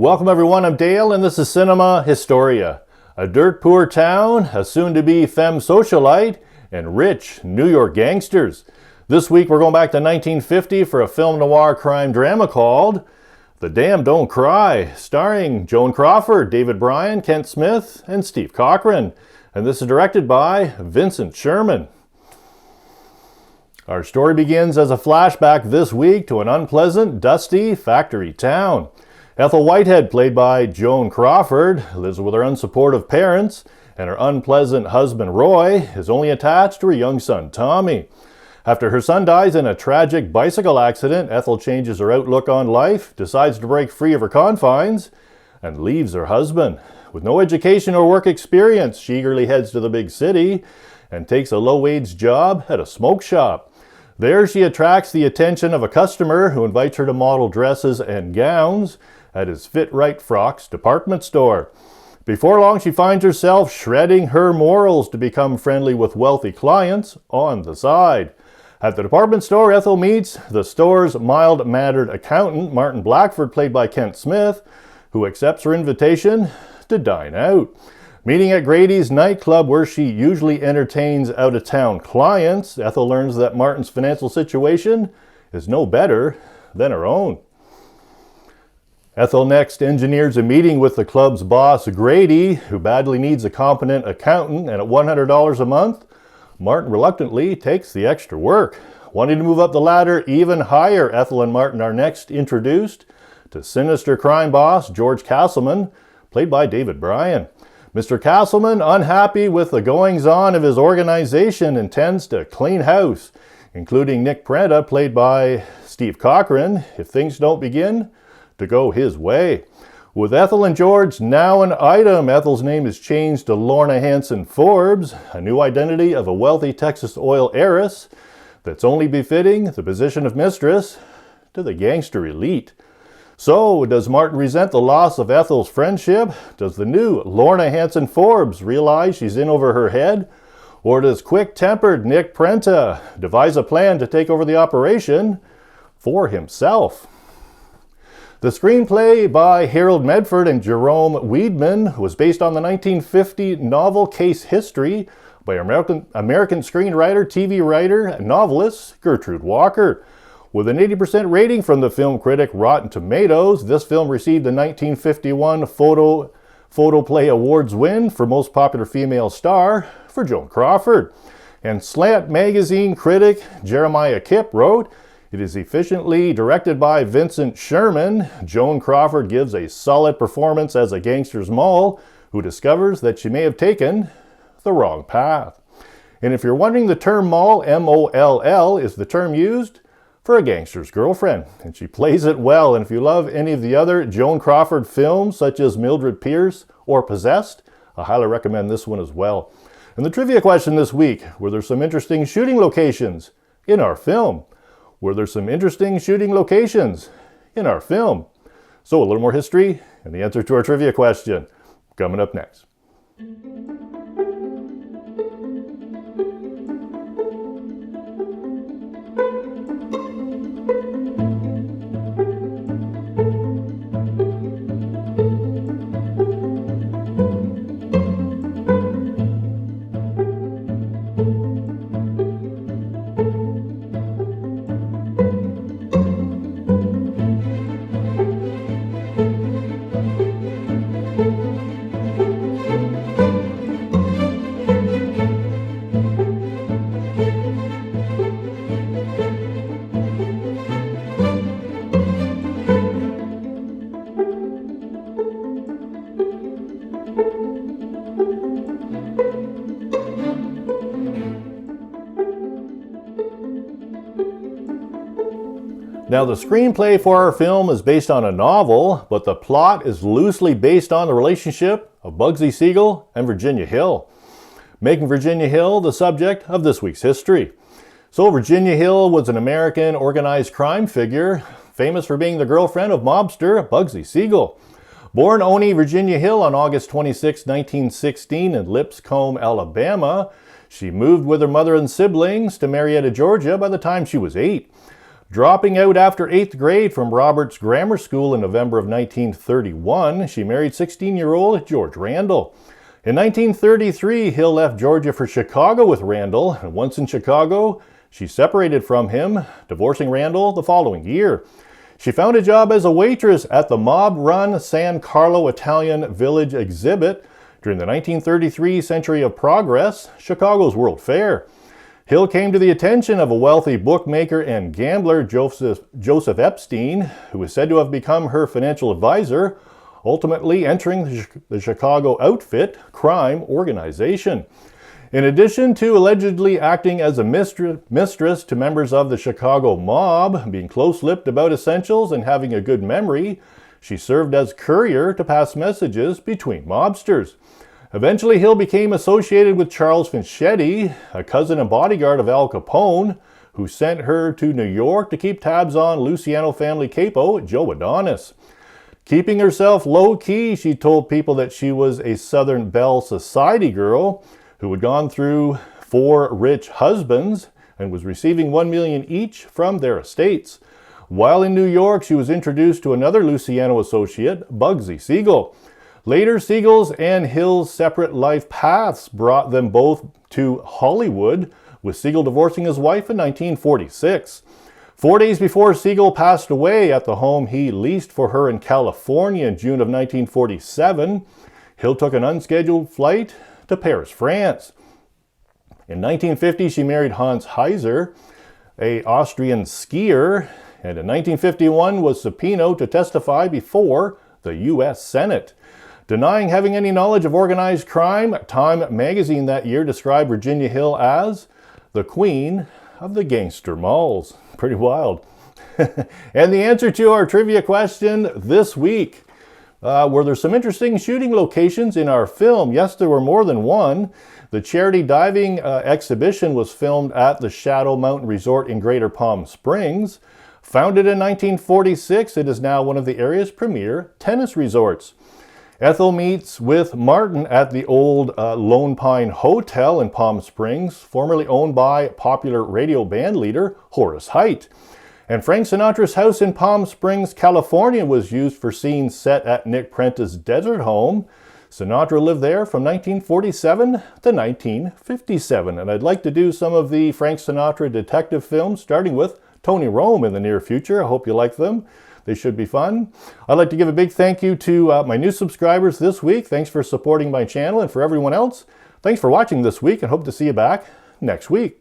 Welcome everyone, I'm Dale and this is Cinema Historia. A dirt poor town, a soon-to-be femme socialite, and rich New York gangsters. This week we're going back to 1950 for a film noir crime drama called The Damned Don't Cry, starring Joan Crawford, David Bryan, Kent Smith, and Steve Cochran. And this is directed by Vincent Sherman. Our story begins as a flashback this week to an unpleasant, dusty factory town. Ethel Whitehead, played by Joan Crawford, lives with her unsupportive parents, and her unpleasant husband Roy is only attached to her young son Tommy. After her son dies in a tragic bicycle accident, Ethel changes her outlook on life, decides to break free of her confines, and leaves her husband. With no education or work experience, she eagerly heads to the big city and takes a low-wage job at a smoke shop. There she attracts the attention of a customer who invites her to model dresses and gowns at his Fit Right Frocks department store. Before long, she finds herself shredding her morals to become friendly with wealthy clients on the side. At the department store, Ethel meets the store's mild-mannered accountant, Martin Blackford, played by Kent Smith, who accepts her invitation to dine out. Meeting at Grady's nightclub, where she usually entertains out-of-town clients, Ethel learns that Martin's financial situation is no better than her own. Ethel next engineers a meeting with the club's boss, Grady, who badly needs a competent accountant, and at $100 a month, Martin reluctantly takes the extra work. Wanting to move up the ladder even higher, Ethel and Martin are next introduced to sinister crime boss George Castleman, played by David Bryan. Mr. Castleman, unhappy with the goings-on of his organization, intends to clean house, including Nick Prenta, played by Steve Cochran, if things don't begin to go his way. With Ethel and George now an item, Ethel's name is changed to Lorna Hanson Forbes, a new identity of a wealthy Texas oil heiress that's only befitting the position of mistress to the gangster elite. So, does Martin resent the loss of Ethel's friendship? Does the new Lorna Hanson Forbes realize she's in over her head? Or does quick-tempered Nick Prenta devise a plan to take over the operation for himself? The screenplay by Harold Medford and Jerome Weidman was based on the 1950 novel Case History by American screenwriter, TV writer, and novelist Gertrude Walker. With an 80% rating from the film critic Rotten Tomatoes, this film received the 1951 Photoplay Awards win for Most Popular Female Star for Joan Crawford. And Slant magazine critic Jeremiah Kipp wrote, "It is efficiently directed by Vincent Sherman. Joan Crawford gives a solid performance as a gangster's moll who discovers that she may have taken the wrong path." And if you're wondering, the term moll, M-O-L-L, is the term used for a gangster's girlfriend, and she plays it well. And if you love any of the other Joan Crawford films, such as Mildred Pierce or Possessed, I highly recommend this one as well. And the trivia question this week: were there some interesting shooting locations in our film? Were there some interesting shooting locations in our film? So a little more history and the answer to our trivia question coming up next. Now, the screenplay for our film is based on a novel, but the plot is loosely based on the relationship of Bugsy Siegel and Virginia Hill, making Virginia Hill the subject of this week's history. So Virginia Hill was an American organized crime figure, famous for being the girlfriend of mobster Bugsy Siegel. Born Oni Virginia Hill on August 26, 1916 in Lipscomb, Alabama, she moved with her mother and siblings to Marietta, Georgia by the time she was 8. Dropping out after 8th grade from Roberts Grammar School in November of 1931, she married 16-year-old George Randall. In 1933, Hill left Georgia for Chicago with Randall, and once in Chicago, she separated from him, divorcing Randall the following year. She found a job as a waitress at the mob-run San Carlo Italian Village exhibit during the 1933 Century of Progress, Chicago's World Fair. Hill came to the attention of a wealthy bookmaker and gambler, Joseph Epstein, who was said to have become her financial advisor, ultimately entering the Chicago outfit crime organization. In addition to allegedly acting as a mistress to members of the Chicago mob, being close-lipped about essentials and having a good memory, she served as courier to pass messages between mobsters. Eventually, Hill became associated with Charles Finchetti, a cousin and bodyguard of Al Capone, who sent her to New York to keep tabs on Luciano family capo Joe Adonis. Keeping herself low-key, she told people that she was a Southern Belle Society girl who had gone through 4 rich husbands and was receiving $1 million each from their estates. While in New York, she was introduced to another Luciano associate, Bugsy Siegel. Later, Siegel's and Hill's separate life paths brought them both to Hollywood, with Siegel divorcing his wife in 1946. 4 days before Siegel passed away at the home he leased for her in California in June of 1947, Hill took an unscheduled flight to Paris, France. In 1950, she married Hans Heiser, an Austrian skier, and in 1951 was subpoenaed to testify before the U.S. Senate. Denying having any knowledge of organized crime, Time magazine that year described Virginia Hill as the queen of the gangster malls. Pretty wild. And the answer to our trivia question this week. Were there some interesting shooting locations in our film? Yes, there were more than one. The charity diving exhibition was filmed at the Shadow Mountain Resort in Greater Palm Springs. Founded in 1946, it is now one of the area's premier tennis resorts. Ethel meets with Martin at the old Lone Pine Hotel in Palm Springs, formerly owned by popular radio band leader Horace Heidt. And Frank Sinatra's house in Palm Springs, California was used for scenes set at Nick Prentice's desert home. Sinatra lived there from 1947 to 1957. And I'd like to do some of the Frank Sinatra detective films, starting with Tony Rome in the near future. I hope you like them. They should be fun. I'd like to give a big thank you to my new subscribers this week. Thanks for supporting my channel, and for everyone else, thanks for watching this week, and hope to see you back next week.